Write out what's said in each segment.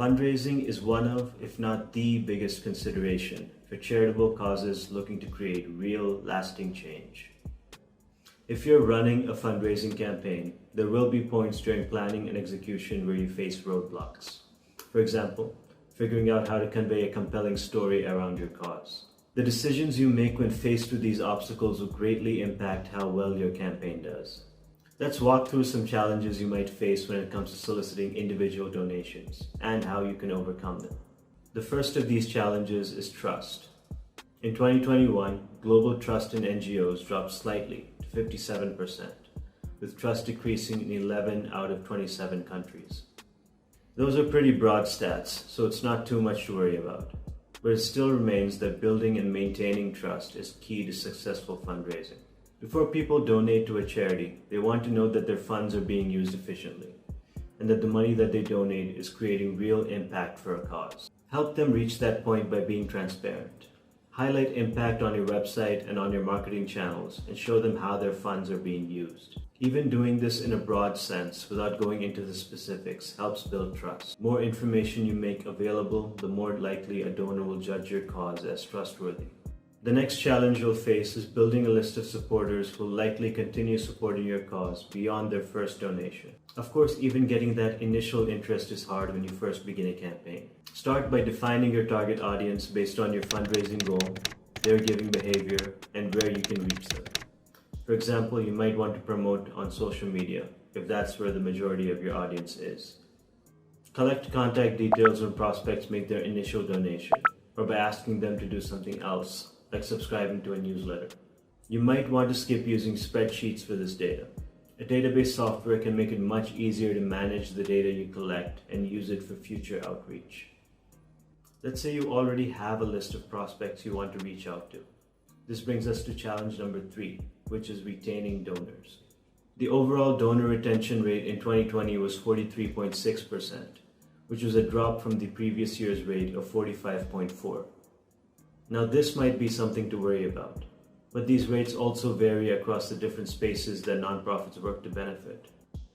Fundraising is one of, if not the biggest consideration for charitable causes looking to create real, lasting change. If you're running a fundraising campaign, there will be points during planning and execution where you face roadblocks. For example, figuring out how to convey a compelling story around your cause. The decisions you make when faced with these obstacles will greatly impact how well your campaign does. Let's walk through some challenges you might face when it comes to soliciting individual donations and how you can overcome them. The first of these challenges is trust. In 2021, global trust in NGOs dropped slightly to 57%, with trust decreasing in 11 out of 27 countries. Those are pretty broad stats, so it's not too much to worry about. But it still remains that building and maintaining trust is key to successful fundraising. Before people donate to a charity, they want to know that their funds are being used efficiently, and that the money that they donate is creating real impact for a cause. Help them reach that point by being transparent. Highlight impact on your website and on your marketing channels and show them how their funds are being used. Even doing this in a broad sense without going into the specifics helps build trust. The more information you make available, the more likely a donor will judge your cause as trustworthy. The next challenge you'll face is building a list of supporters who will likely continue supporting your cause beyond their first donation. Of course, even getting that initial interest is hard when you first begin a campaign. Start by defining your target audience based on your fundraising goal, their giving behavior, and where you can reach them. For example, you might want to promote on social media if that's where the majority of your audience is. Collect contact details when prospects make their initial donation, or by asking them to do something else, like subscribing to a newsletter. You might want to skip using spreadsheets for this data. A database software can make it much easier to manage the data you collect and use it for future outreach. Let's say you already have a list of prospects you want to reach out to. This brings us to challenge number 3, which is retaining donors. The overall donor retention rate in 2020 was 43.6%, which was a drop from the previous year's rate of 45.4%. Now this might be something to worry about, but these rates also vary across the different spaces that nonprofits work to benefit.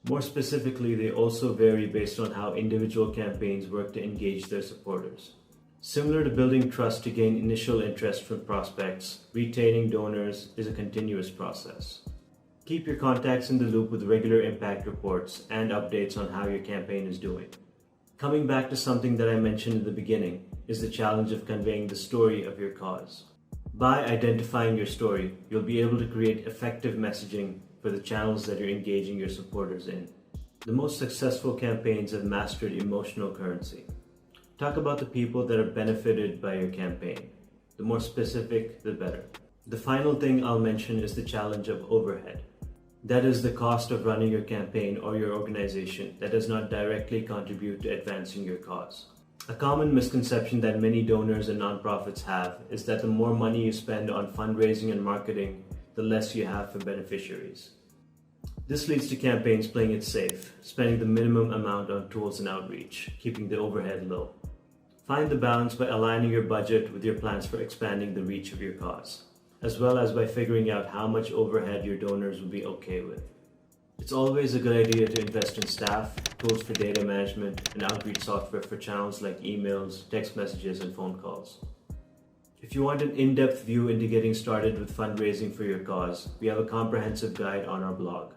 More specifically, they also vary based on how individual campaigns work to engage their supporters. Similar to building trust to gain initial interest from prospects, retaining donors is a continuous process. Keep your contacts in the loop with regular impact reports and updates on how your campaign is doing. Coming back to something that I mentioned in the beginning is the challenge of conveying the story of your cause. By identifying your story, you'll be able to create effective messaging for the channels that you're engaging your supporters in. The most successful campaigns have mastered emotional currency. Talk about the people that are benefited by your campaign. The more specific, the better. The final thing I'll mention is the challenge of overhead. That is the cost of running your campaign or your organization that does not directly contribute to advancing your cause. A common misconception that many donors and nonprofits have is that the more money you spend on fundraising and marketing, the less you have for beneficiaries. This leads to campaigns playing it safe, spending the minimum amount on tools and outreach, keeping the overhead low. Find the balance by aligning your budget with your plans for expanding the reach of your cause, as well as by figuring out how much overhead your donors will be okay with. It's always a good idea to invest in staff, tools for data management, and outreach software for channels like emails, text messages, and phone calls. If you want an in-depth view into getting started with fundraising for your cause, we have a comprehensive guide on our blog.